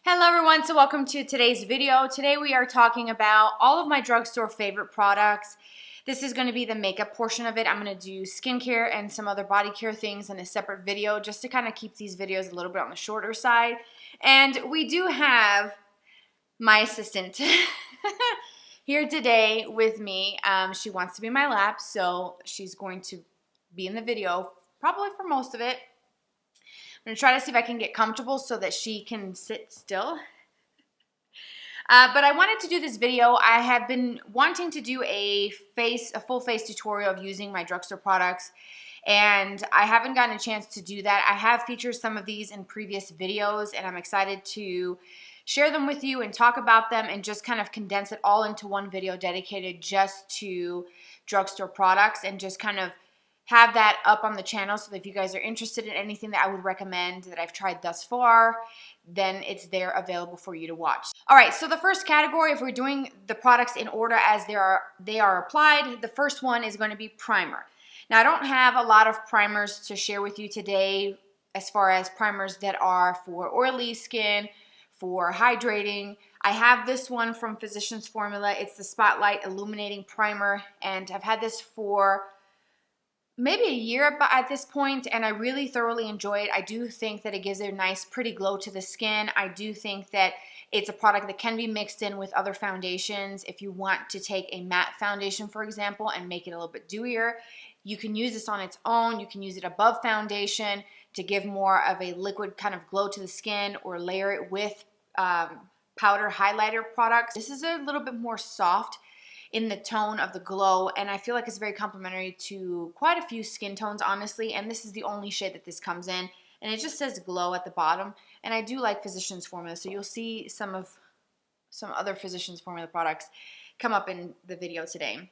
Hello everyone, so welcome to today's video. Today we are talking about all of my drugstore favorite products. This is going to be the makeup portion of it. I'm going to do skincare and some other body care things in a separate video just to kind of keep these videos a little bit on the shorter side. And we do have my assistant here today with me. She wants to be in my lap, so she's going to be in the video probably for most of it. I'm going to try to see if I can get comfortable so that she can sit still. But I wanted to do this video. I have been wanting to do a full face tutorial of using my drugstore products, and I haven't gotten a chance to do that. I have featured some of these in previous videos, and I'm excited to share them with you and talk about them and just kind of condense it all into one video dedicated just to drugstore products and just kind of have that up on the channel so that if you guys are interested in anything that I would recommend that I've tried thus far, then it's there available for you to watch. All right, so the first category, if we're doing the products in order as they are applied, the first one is going to be primer. Now, I don't have a lot of primers to share with you today as far as primers that are for oily skin, for hydrating. I have this one from Physicians Formula. It's the Spotlight Illuminating Primer, and I've had this for maybe a year at this point, and I really thoroughly enjoy it. I do think that it gives a nice, pretty glow to the skin. I do think that it's a product that can be mixed in with other foundations. If you want to take a matte foundation, for example, and make it a little bit dewier, you can use this on its own. You can use it above foundation to give more of a liquid kind of glow to the skin, or layer it with powder highlighter products. This is a little bit more soft in the tone of the glow, and I feel like it's very complementary to quite a few skin tones, honestly, and this is the only shade that this comes in, and it just says glow at the bottom, and I do like Physicians Formula, so you'll see some other Physicians Formula products come up in the video today.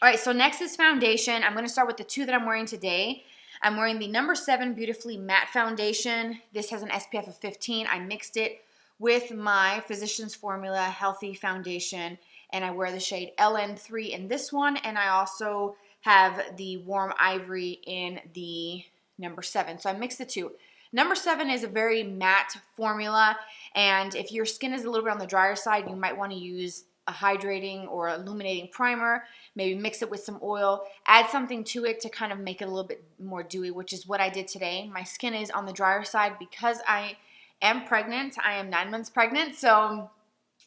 All right, so next is foundation. I'm going to start with the two that I'm wearing today. I'm wearing the number 7 Beautifully Matte Foundation. This has an SPF of 15. I mixed it with my Physicians Formula Healthy Foundation, and I wear the shade LN3 in this one, and I also have the Warm Ivory in the number 7. So I mixed the two. Number 7 is a very matte formula, and if your skin is a little bit on the drier side, you might want to use a hydrating or illuminating primer, maybe mix it with some oil, add something to it to kind of make it a little bit more dewy, which is what I did today. My skin is on the drier side because I am pregnant. I am 9 months pregnant, so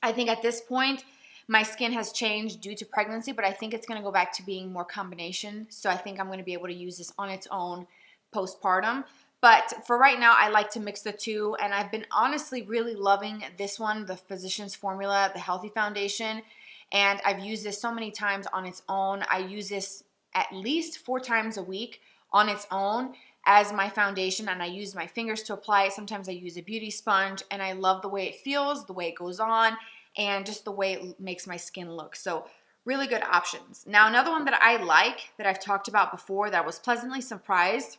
I think at this point, my skin has changed due to pregnancy, but I think it's going to go back to being more combination. So I think I'm going to be able to use this on its own postpartum. But for right now, I like to mix the two, and I've been honestly really loving this one, the Physicians Formula, the Healthy Foundation, and I've used this so many times on its own. I use this at least 4 times a week on its own as my foundation, and I use my fingers to apply it. Sometimes I use a beauty sponge, and I love the way it feels, the way it goes on, and just the way it makes my skin look. So really good options. Now, another one that I like that I've talked about before that I was pleasantly surprised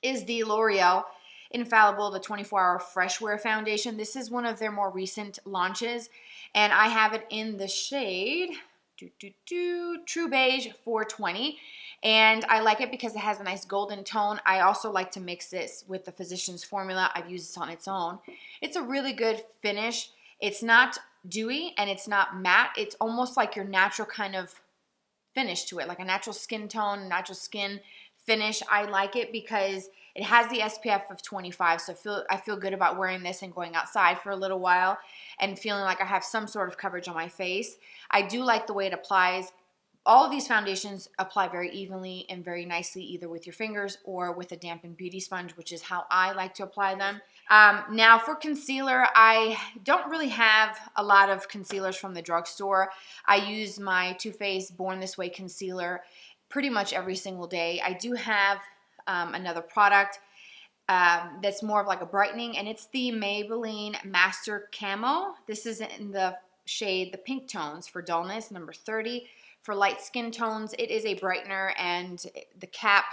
is the L'Oreal Infallible, the 24-Hour Fresh Wear Foundation. This is one of their more recent launches, and I have it in the shade True Beige 420, and I like it because it has a nice golden tone. I also like to mix this with the Physicians Formula. I've used this on its own. It's a really good finish. It's not dewy and it's not matte. It's almost like your natural kind of finish to it, like a natural skin tone, natural skin finish. I like it because it has the SPF of 25, so I feel good about wearing this and going outside for a little while and feeling like I have some sort of coverage on my face. I do like the way it applies. All of these foundations apply very evenly and very nicely, either with your fingers or with a dampened beauty sponge, which is how I like to apply them. Now for concealer, I don't really have a lot of concealers from the drugstore. I use my Too Faced Born This Way concealer pretty much every single day. I do have another product that's more of like a brightening, and it's the Maybelline Master Camo. This is in the shade, the pink tones for dullness, number 30. For light skin tones, it is a brightener, and the cap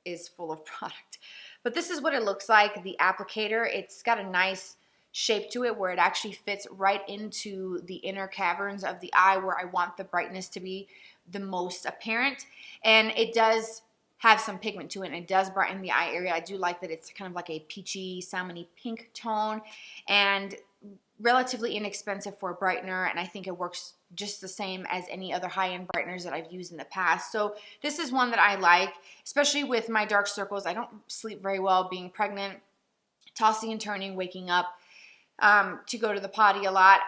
is full of product. But this is what it looks like, the applicator. It's got a nice shape to it where it actually fits right into the inner caverns of the eye where I want the brightness to be the most apparent. And it does have some pigment to it, and it does brighten the eye area. I do like that it's kind of like a peachy, salmony pink tone, and relatively inexpensive for a brightener, and I think it works just the same as any other high-end brighteners that I've used in the past. So this is one that I like, especially with my dark circles. I don't sleep very well being pregnant, tossing and turning, waking up to go to the potty a lot.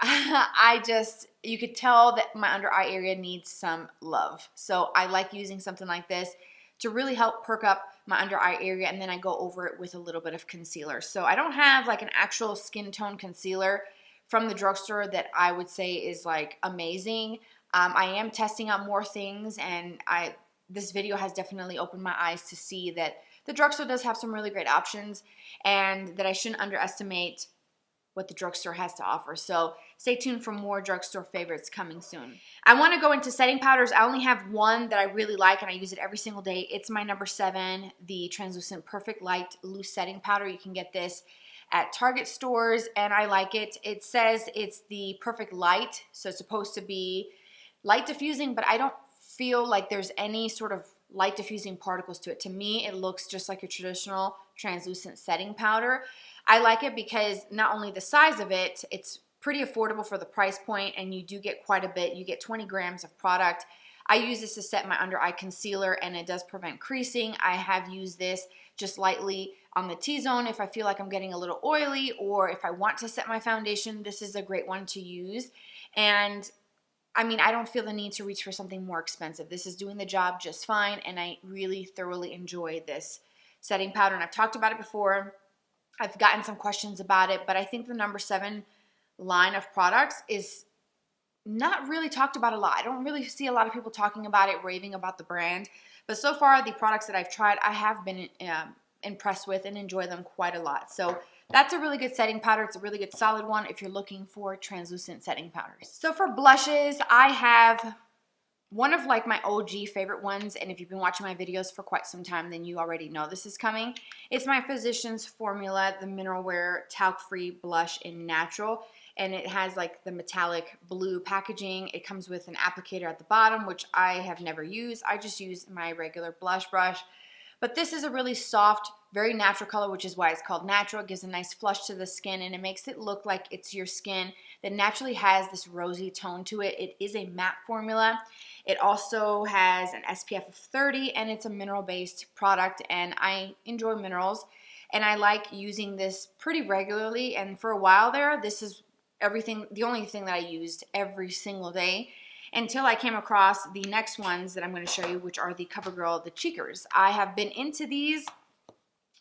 You could tell that my under eye area needs some love. So I like using something like this to really help perk up my under eye area, and then I go over it with a little bit of concealer. So I don't have like an actual skin tone concealer from the drugstore that I would say is like amazing. I am testing out more things, and this video has definitely opened my eyes to see that the drugstore does have some really great options, and that I shouldn't underestimate what the drugstore has to offer. So stay tuned for more drugstore favorites coming soon. I want to go into setting powders. I only have one that I really like, and I use it every single day. It's my number 7, the Translucent Perfect Light Loose Setting Powder. You can get this at Target stores, and I like it. It says it's the Perfect Light, so it's supposed to be light diffusing, but I don't feel like there's any sort of light diffusing particles to it. To me, it looks just like a traditional translucent setting powder. I like it because not only the size of it, it's pretty affordable for the price point, and you do get quite a bit. You get 20 grams of product. I use this to set my under eye concealer, and it does prevent creasing. I have used this just lightly on the T-zone if I feel like I'm getting a little oily, or if I want to set my foundation, this is a great one to use. And I mean, I don't feel the need to reach for something more expensive. This is doing the job just fine, and I really thoroughly enjoy this setting powder, and I've talked about it before. I've gotten some questions about it, but I think the number 7 line of products is not really talked about a lot. I don't really see a lot of people talking about it, raving about the brand, but so far the products that I've tried, I have been impressed with and enjoy them quite a lot. So that's a really good setting powder. It's a really good solid one if you're looking for translucent setting powders. So for blushes, I have one of like my OG favorite ones, and if you've been watching my videos for quite some time, then you already know this is coming. It's my Physicians Formula, the Mineral Wear Talc-Free Blush in Natural, and it has like the metallic blue packaging. It comes with an applicator at the bottom, which I have never used. I just use my regular blush brush. But this is a really soft, very natural color, which is why it's called natural. It gives a nice flush to the skin, and it makes it look like it's your skin that naturally has this rosy tone to it. It is a matte formula. It also has an SPF of 30, and it's a mineral-based product, and I enjoy minerals, and I like using this pretty regularly. And for a while there, this is the only thing that I used every single day, until I came across the next ones that I'm going to show you, which are the CoverGirl, the Cheekers. I have been into these.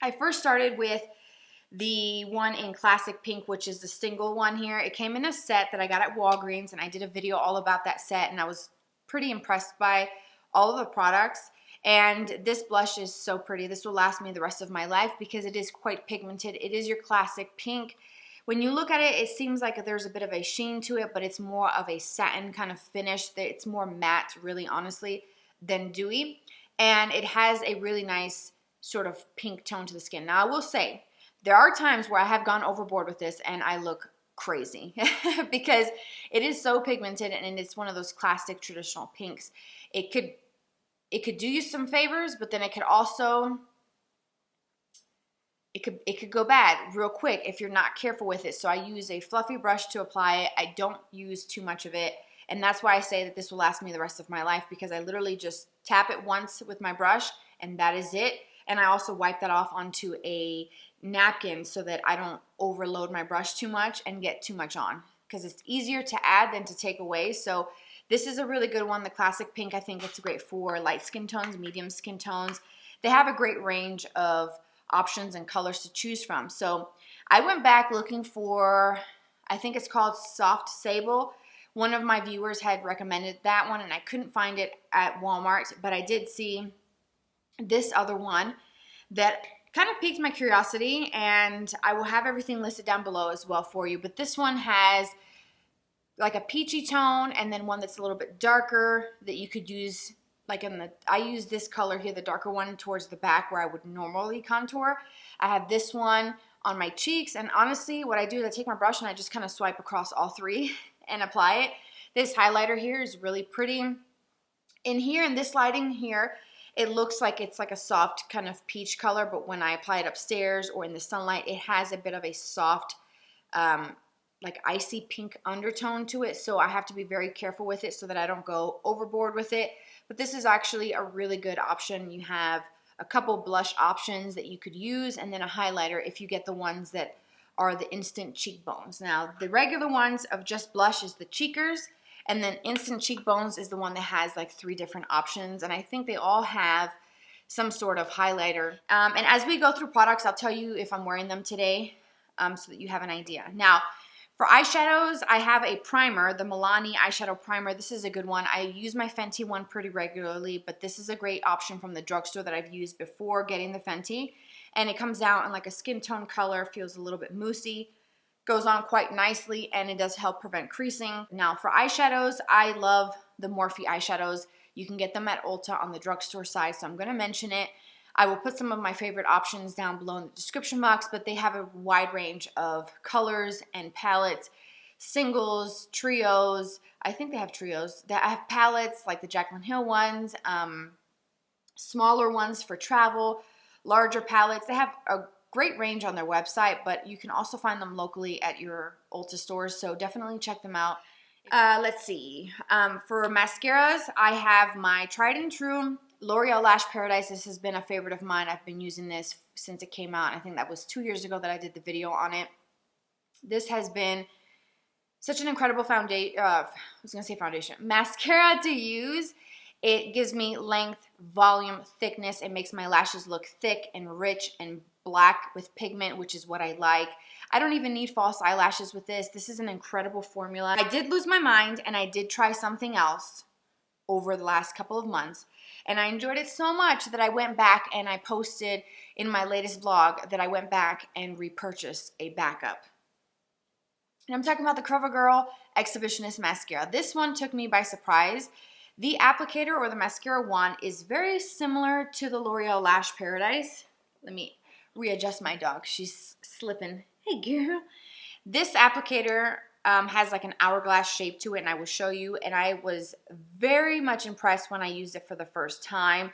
I first started with the one in Classic Pink, which is the single one here. It came in a set that I got at Walgreens, and I did a video all about that set, and I was pretty impressed by all of the products. And this blush is so pretty. This will last me the rest of my life because it is quite pigmented. It is your classic pink. When you look at it, it seems like there's a bit of a sheen to it, but it's more of a satin kind of finish. It's more matte, really, honestly, than dewy. And it has a really nice sort of pink tone to the skin. Now, I will say, there are times where I have gone overboard with this and I look crazy because it is so pigmented, and it's one of those classic traditional pinks. It could do you some favors, but then it could also... It could go bad real quick if you're not careful with it. So I use a fluffy brush to apply it. I don't use too much of it. And that's why I say that this will last me the rest of my life, because I literally just tap it once with my brush and that is it. And I also wipe that off onto a napkin so that I don't overload my brush too much and get too much on, because it's easier to add than to take away. So this is a really good one. The Classic Pink, I think it's great for light skin tones, medium skin tones. They have a great range of options and colors to choose from. So I went back looking for, I think it's called Soft Sable. One of my viewers had recommended that one, and I couldn't find it at Walmart, but I did see this other one that kind of piqued my curiosity, and I will have everything listed down below as well for you. But this one has like a peachy tone, and then one that's a little bit darker that you could use. Like I use this color here, the darker one, towards the back where I would normally contour. I have this one on my cheeks, and honestly, what I do is I take my brush and I just kind of swipe across all three and apply it. This highlighter here is really pretty. In here, in this lighting here, it looks like it's like a soft kind of peach color, but when I apply it upstairs or in the sunlight, it has a bit of a soft, like icy pink undertone to it. So I have to be very careful with it so that I don't go overboard with it. But this is actually a really good option. You have a couple blush options that you could use, and then a highlighter if you get the ones that are the instant cheekbones. Now, the regular ones of just blush is the cheekers, and then instant cheekbones is the one that has like 3 different options, and I think they all have some sort of highlighter. And as we go through products, I'll tell you if I'm wearing them today, so that you have an idea. Now, for eyeshadows, I have a primer, the Milani eyeshadow primer. This is a good one. I use my Fenty one pretty regularly, but this is a great option from the drugstore that I've used before getting the Fenty. And it comes out in like a skin tone color, feels a little bit moussey, goes on quite nicely, and it does help prevent creasing. Now for eyeshadows, I love the Morphe eyeshadows. You can get them at Ulta on the drugstore side, so I'm going to mention it. I will put some of my favorite options down below in the description box, but they have a wide range of colors and palettes, singles, trios. I think they have trios. I have palettes like the Jaclyn Hill ones, smaller ones for travel, larger palettes. They have a great range on their website, but you can also find them locally at your Ulta stores, so definitely check them out. Let's see. For mascaras, I have my tried and true L'Oreal Lash Paradise. This has been a favorite of mine. I've been using this since it came out. I think that was 2 years ago that I did the video on it. This has been such an incredible foundation, mascara to use. It gives me length, volume, thickness. It makes my lashes look thick and rich and black with pigment, which is what I like. I don't even need false eyelashes with this. This is an incredible formula. I did lose my mind, and I did try something else over the last couple of months, and I enjoyed it so much that I went back and I posted in my latest vlog that I went back and repurchased a backup. And I'm talking about the CoverGirl Exhibitionist mascara. This one took me by surprise. The applicator or the mascara wand is very similar to the L'Oreal Lash Paradise. Let me readjust my dog. She's slipping. Hey, girl. This applicator has like an hourglass shape to it, and I will show you. And I was very much impressed when I used it for the first time.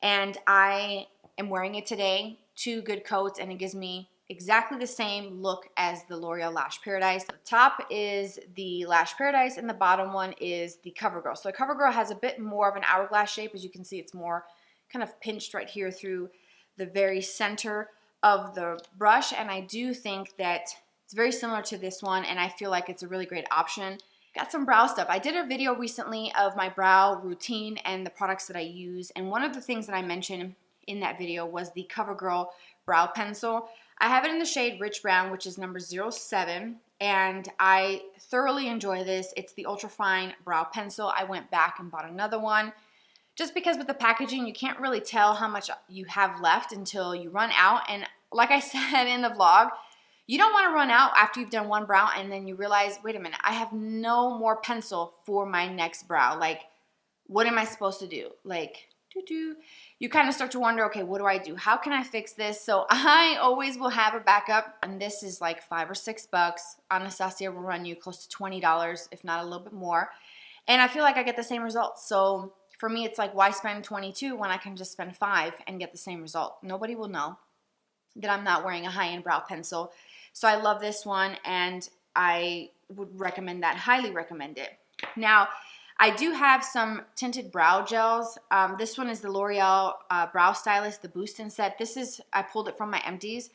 And I am wearing it today, 2 good coats, and it gives me exactly the same look as the L'Oreal Lash Paradise. The top is the Lash Paradise, and the bottom one is the CoverGirl. So the CoverGirl has a bit more of an hourglass shape. As you can see, it's more kind of pinched right here through the very center of the brush, and I do think that it's very similar to this one, and I feel like it's a really great option. Got some brow stuff. I did a video recently of my brow routine and the products that I use, and one of the things that I mentioned in that video was the CoverGirl brow pencil. I have it in the shade Rich Brown, which is number 07, and I thoroughly enjoy this. It's the ultra fine brow pencil. I went back and bought another one just because with the packaging you can't really tell how much you have left until you run out, and like I said in the vlog, you don't want to run out after you've done one brow and then you realize, wait a minute, I have no more pencil for my next brow. Like, what am I supposed to do? Like, you kind of start to wonder, okay, what do I do? How can I fix this? So I always will have a backup, and this is like $5 or $6. Anastasia will run you close to $20, if not a little bit more. And I feel like I get the same results. So for me, it's like, why spend $22 when I can just spend $5 and get the same result? Nobody will know that I'm not wearing a high-end brow pencil. So I love this one, and I would recommend that, highly recommend it. Now, I do have some tinted brow gels. This one is the L'Oreal Brow Stylist, the Boost and Set. This is, I pulled it from my empties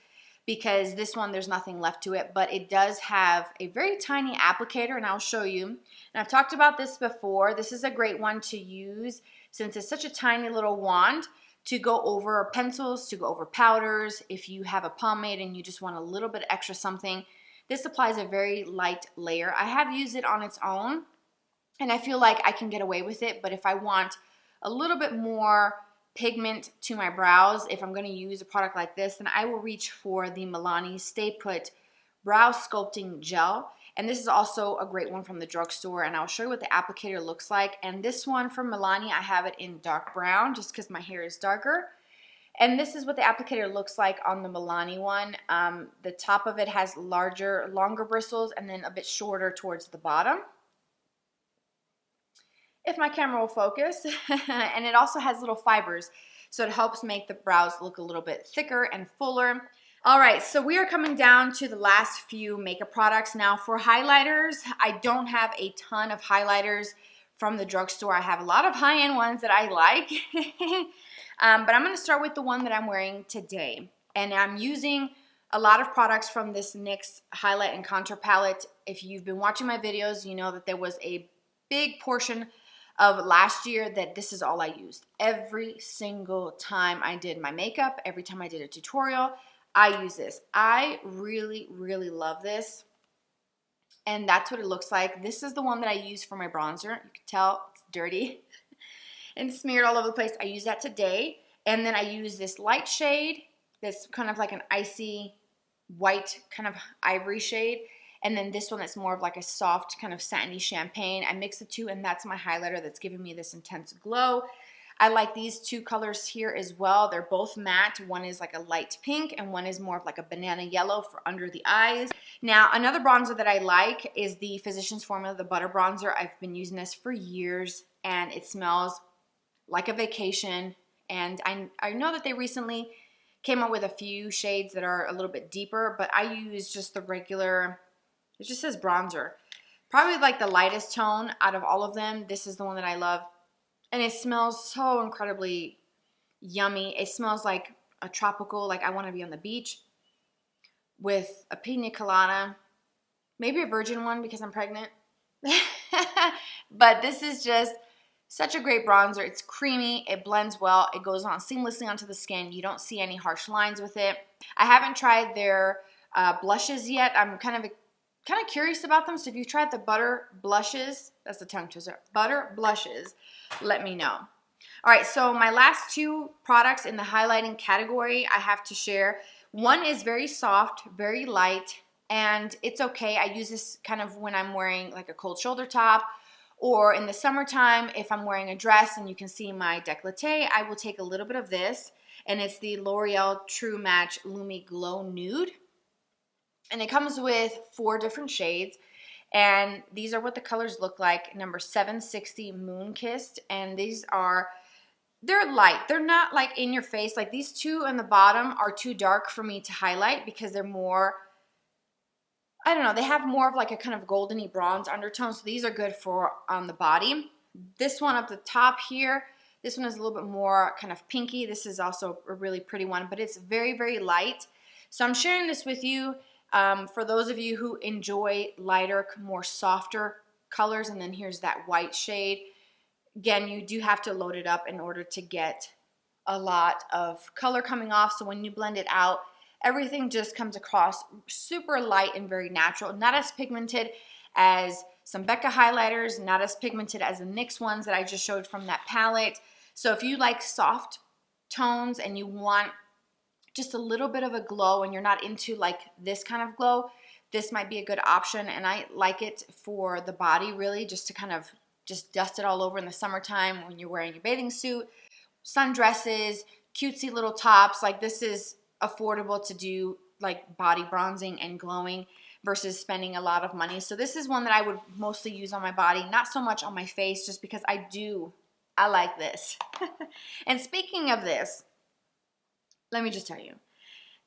because this one, there's nothing left to it, but it does have a very tiny applicator, and I'll show you. And I've talked about this before. This is a great one to use since it's such a tiny little wand to go over pencils, to go over powders. If you have a pomade and you just want a little bit extra something, this applies a very light layer. I have used it on its own, and I feel like I can get away with it, but if I want a little bit more pigment to my brows, if I'm going to use a product like this, then I will reach for the Milani Stay Put Brow Sculpting Gel. And this is also a great one from the drugstore, and I'll show you what the applicator looks like. And this one from Milani, I have it in dark brown just because my hair is darker. And this is what the applicator looks like on the Milani one. The top of it has longer bristles, and then a bit shorter towards the bottom, if my camera will focus. And it also has little fibers. So it helps make the brows look a little bit thicker and fuller. All right, so we are coming down to the last few makeup products. Now for highlighters, I don't have a ton of highlighters from the drugstore. I have a lot of high-end ones that I like. But I'm going to start with the one that I'm wearing today. And I'm using a lot of products from this NYX highlight and contour palette. If you've been watching my videos, you know that there was a big portion of last year that this is all I used. Every single time I did my makeup, every time I did a tutorial, I use this. I really, really love this. And that's what it looks like. This is the one that I use for my bronzer. You can tell it's dirty and smeared all over the place. I use that today. And then I use this light shade, this kind of like an icy white kind of ivory shade. And then this one that's more of like a soft kind of satiny champagne. I mix the two, and that's my highlighter that's giving me this intense glow. I like these two colors here as well. They're both matte. One is like a light pink and one is more of like a banana yellow for under the eyes. Now, another bronzer that I like is the Physicians Formula, the Butter Bronzer. I've been using this for years and it smells like a vacation. And I know that they recently came out with a few shades that are a little bit deeper, but I use just the regular, it just says bronzer. Probably like the lightest tone out of all of them. This is the one that I love. And it smells so incredibly yummy. It smells like a tropical, like I want to be on the beach with a pina colada. Maybe a virgin one because I'm pregnant. But this is just such a great bronzer. It's creamy. It blends well. It goes on seamlessly onto the skin. You don't see any harsh lines with it. I haven't tried their blushes yet. I'm kind of curious about them. So if you've tried the Butter Blushes, that's the tongue twister, Butter Blushes, let me know. All right, so my last two products in the highlighting category I have to share. One is very soft, very light, and it's okay. I use this kind of when I'm wearing like a cold shoulder top, or in the summertime if I'm wearing a dress and you can see my décolleté, I will take a little bit of this, and it's the L'Oreal True Match Lumi Glow Nude. And it comes with 4 different shades. And these are what the colors look like. Number 760 Moon Kissed. And these are, they're light. They're not like in your face. Like these two on the bottom are too dark for me to highlight because they're more, I don't know, they have more of like a kind of goldeny bronze undertone. So these are good for on the body. This one up the top here, this one is a little bit more kind of pinky. This is also a really pretty one, but it's very, very light. So I'm sharing this with you. For those of you who enjoy lighter, more softer colors, and then here's that white shade. Again, you do have to load it up in order to get a lot of color coming off. So when you blend it out, everything just comes across super light and very natural. Not as pigmented as some Becca highlighters, not as pigmented as the NYX ones that I just showed from that palette. So if you like soft tones and you want just a little bit of a glow and you're not into like this kind of glow, this might be a good option. And I like it for the body really, just to kind of just dust it all over in the summertime when you're wearing your bathing suit, sundresses, cutesy little tops. Like this is affordable to do like body bronzing and glowing versus spending a lot of money. So this is one that I would mostly use on my body, not so much on my face, just because I like this. And speaking of this, let me just tell you,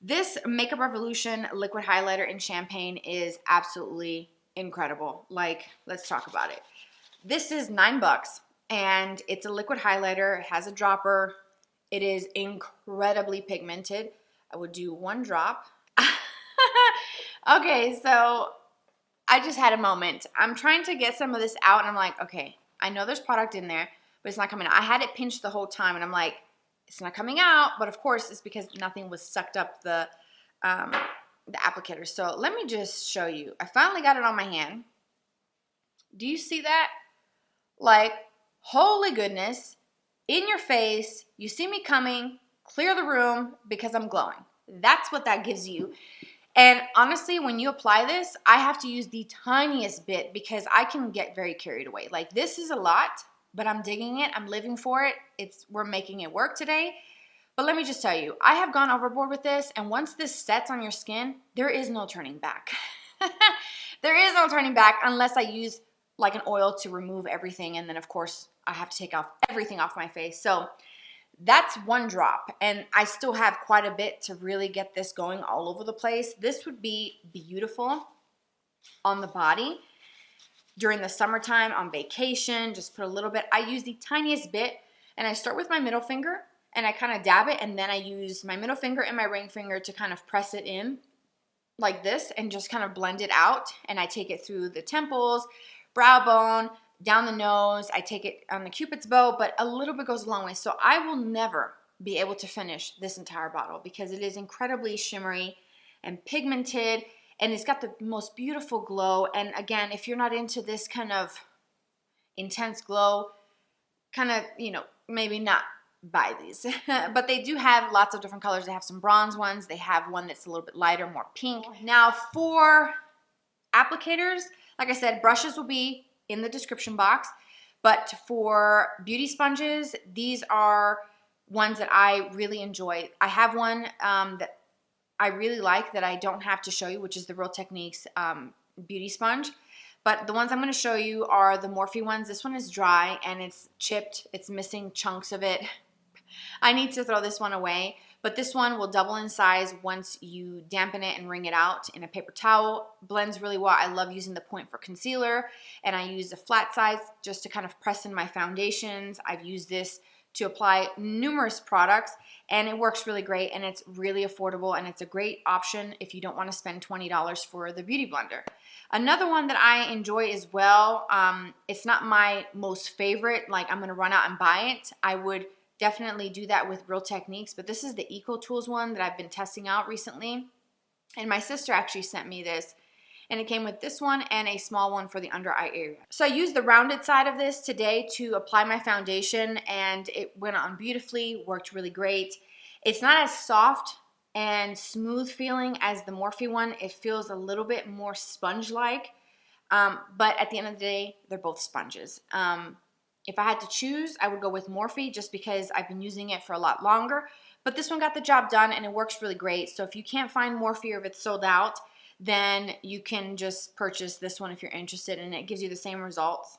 this Makeup Revolution liquid highlighter in Champagne is absolutely incredible. Like, let's talk about it. This is $9 and it's a liquid highlighter. It has a dropper. It is incredibly pigmented. I would do 1 drop. Okay, so I just had a moment. I'm trying to get some of this out and I'm like, okay, I know there's product in there, but it's not coming out. I had it pinched the whole time and I'm like, it's not coming out, but of course it's because nothing was sucked up the applicator. So let me just show you. I finally got it on my hand. Do you see that? Like, holy goodness, in your face, you see me coming, clear the room because I'm glowing. That's what that gives you. And honestly, when you apply this, I have to use the tiniest bit because I can get very carried away. Like this is a lot, but I'm digging it. I'm living for it. We're making it work today. But let me just tell you, I have gone overboard with this, and once this sets on your skin, there is no turning back. There is no turning back unless I use like an oil to remove everything, and then of course I have to take off everything off my face. So That's one drop, and I still have quite a bit to really get this going all over the place. This would be beautiful on the body during the summertime, on vacation. Just put a little bit. I use the tiniest bit, and I start with my middle finger, and I kind of dab it, and then I use my middle finger and my ring finger to kind of press it in like this and just kind of blend it out. And I take it through the temples, brow bone, down the nose. I take it on the Cupid's bow, but a little bit goes a long way. So I will never be able to finish this entire bottle because it is incredibly shimmery and pigmented, and it's got the most beautiful glow. And again, if you're not into this kind of intense glow, kind of, you know, maybe not buy these. But they do have lots of different colors. They have some bronze ones. They have one that's a little bit lighter, more pink. Now for applicators, like I said, brushes will be in the description box. But for beauty sponges, these are ones that I really enjoy. I have one that I really like that I don't have to show you, which is the Real Techniques beauty sponge. But the ones I'm going to show you are the Morphe ones. This one is dry and it's chipped. It's missing chunks of it. I need to throw this one away. But this one will double in size once you dampen it and wring it out in a paper towel. Blends really well. I love using the point for concealer, and I use a flat size just to kind of press in my foundations. I've used this to apply numerous products, and it works really great, and it's really affordable, and it's a great option if you don't want to spend $20 for the Beauty Blender. Another one that I enjoy as well, it's not my most favorite, like I'm going to run out and buy it. I would definitely do that with Real Techniques, but this is the Eco Tools one that I've been testing out recently, and my sister actually sent me this, and it came with this one and a small one for the under eye area. So I used the rounded side of this today to apply my foundation, and it went on beautifully, worked really great. It's not as soft and smooth feeling as the Morphe one. It feels a little bit more sponge-like, but at the end of the day, they're both sponges. If I had to choose, I would go with Morphe just because I've been using it for a lot longer. But this one got the job done, and it works really great. So if you can't find Morphe or if it's sold out, then you can just purchase this one if you're interested, and it gives you the same results.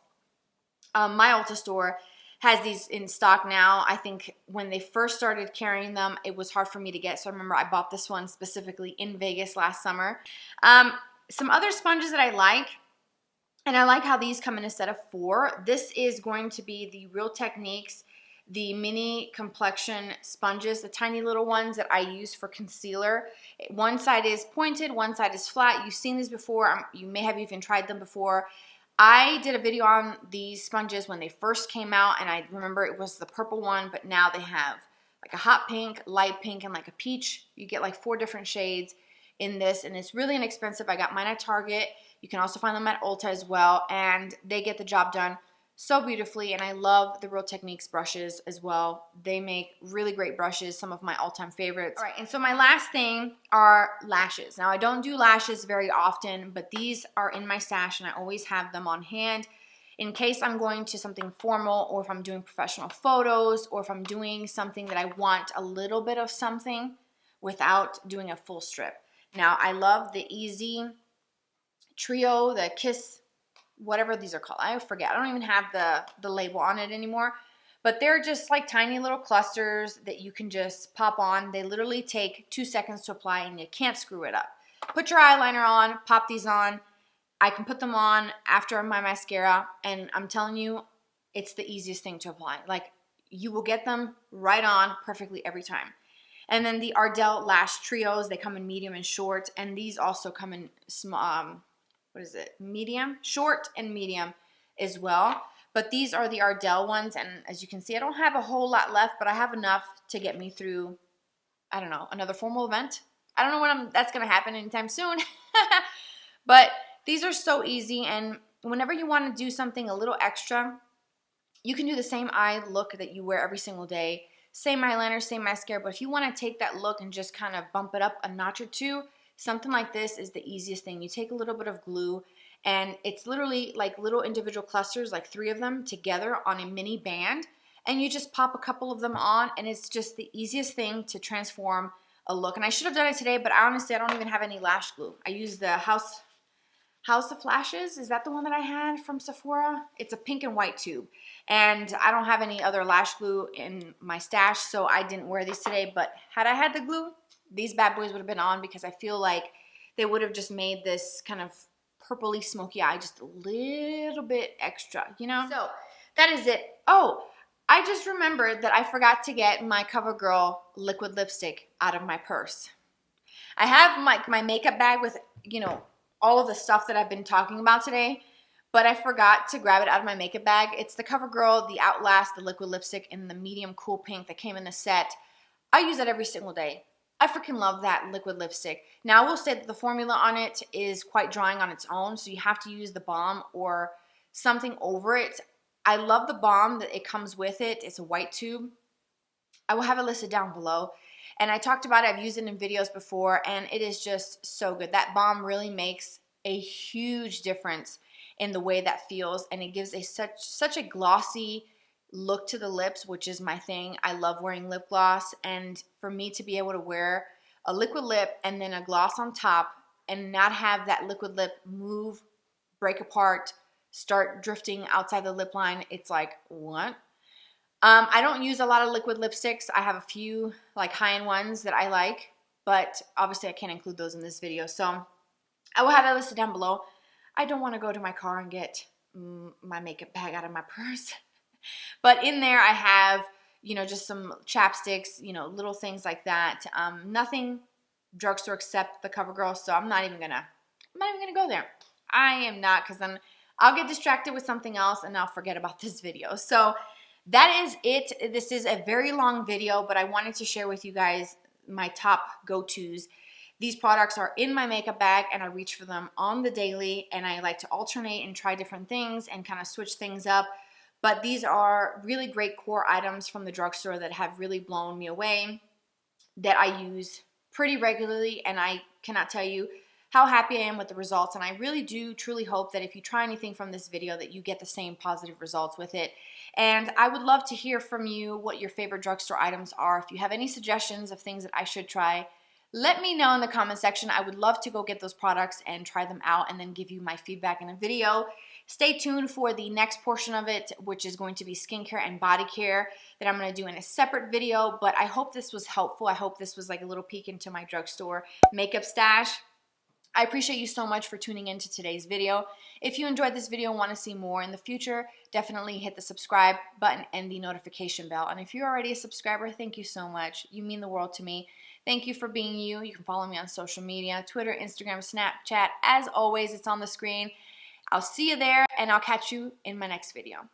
My Ulta store has these in stock now. I think when they first started carrying them, it was hard for me to get. So I remember I bought this one specifically in Vegas last summer. Some other sponges that I like, and I like how these come in a set of 4. This is going to be the Real Techniques, the mini complexion sponges, the tiny little ones that I use for concealer. One side is pointed, one side is flat. You've seen these before. You may have even tried them before. I did a video on these sponges when they first came out, and I remember it was the purple one, but now they have like a hot pink, light pink, and like a peach. You get like 4 different shades in this, and it's really inexpensive. I got mine at Target. You can also find them at Ulta as well, and they get the job done so beautifully, and I love the Real Techniques brushes as well. They make really great brushes, some of my all-time favorites. All right, and so my last thing are lashes. Now, I don't do lashes very often, but these are in my stash, and I always have them on hand in case I'm going to something formal, or if I'm doing professional photos, or if I'm doing something that I want a little bit of something without doing a full strip. Now, I love the Easy Trio, the Kiss, whatever these are called. I forget. I don't even have the label on it anymore. But they're just like tiny little clusters that you can just pop on. They literally take 2 seconds to apply, and you can't screw it up. Put your eyeliner on, pop these on. I can put them on after my mascara, and I'm telling you, it's the easiest thing to apply. Like, you will get them right on perfectly every time. And then the Ardell Lash Trios, they come in medium and short, and these also come in small, medium, short and medium as well. But these are the Ardell ones, and as you can see, I don't have a whole lot left, but I have enough to get me through, I don't know, another formal event. I don't know when that's going to happen anytime soon. But these are so easy, and whenever you want to do something a little extra, you can do the same eye look that you wear every single day. Same eyeliner, same mascara, but if you want to take that look and just kind of bump it up a notch or two, something like this is the easiest thing. You take a little bit of glue, and it's literally like little individual clusters, like 3 of them together on a mini band, and you just pop a couple of them on, and it's just the easiest thing to transform a look. And I should have done it today, but honestly, I don't even have any lash glue. I use the House of Lashes. Is that the one that I had from Sephora? It's a pink and white tube. And I don't have any other lash glue in my stash, so I didn't wear these today. But had I had the glue, these bad boys would have been on, because I feel like they would have just made this kind of purpley smoky eye just a little bit extra, you know? So that is it. Oh, I just remembered that I forgot to get my CoverGirl liquid lipstick out of my purse. I have my makeup bag with, you know, all of the stuff that I've been talking about today, but I forgot to grab it out of my makeup bag. It's the CoverGirl, the Outlast, the liquid lipstick in the medium cool pink that came in the set. I use that every single day. I freaking love that liquid lipstick. Now, I will say that the formula on it is quite drying on its own, so you have to use the balm or something over it. I love the balm that it comes with it. It's a white tube. I will have it listed down below. And I talked about it, I've used it in videos before, and it is just so good. That balm really makes a huge difference in the way that feels, and it gives such a glossy look to the lips, which is my thing. I love wearing lip gloss, and for me to be able to wear a liquid lip and then a gloss on top and not have that liquid lip move, break apart, start drifting outside the lip line, it's like, what? I don't use a lot of liquid lipsticks. I have a few like high-end ones that I like, but obviously I can't include those in this video. So I will have that listed down below. I don't want to go to my car and get my makeup bag out of my purse. But in there I have, you know, just some chapsticks, you know, little things like that. Nothing drugstore except the CoverGirl, so I'm not even gonna go there. I am not, because then I'll get distracted with something else and I'll forget about this video. So that is it. This is a very long video, but I wanted to share with you guys my top go-tos. These products are in my makeup bag, and I reach for them on the daily, and I like to alternate and try different things and kind of switch things up. But these are really great core items from the drugstore that have really blown me away, that I use pretty regularly, and I cannot tell you how happy I am with the results. And I really do truly hope that if you try anything from this video, that you get the same positive results with it. And I would love to hear from you what your favorite drugstore items are. If you have any suggestions of things that I should try, let me know in the comment section. I would love to go get those products and try them out and then give you my feedback in a video. Stay tuned for the next portion of it, which is going to be skincare and body care, that I'm going to do in a separate video. But I hope this was helpful. I hope this was like a little peek into my drugstore makeup stash. I appreciate you so much for tuning into today's video. If you enjoyed this video and want to see more in the future, definitely hit the subscribe button and the notification bell. And if you're already a subscriber, thank you so much. You mean the world to me. Thank you for being you. You can follow me on social media, Twitter, Instagram, Snapchat. As always, it's on the screen. I'll see you there, and I'll catch you in my next video.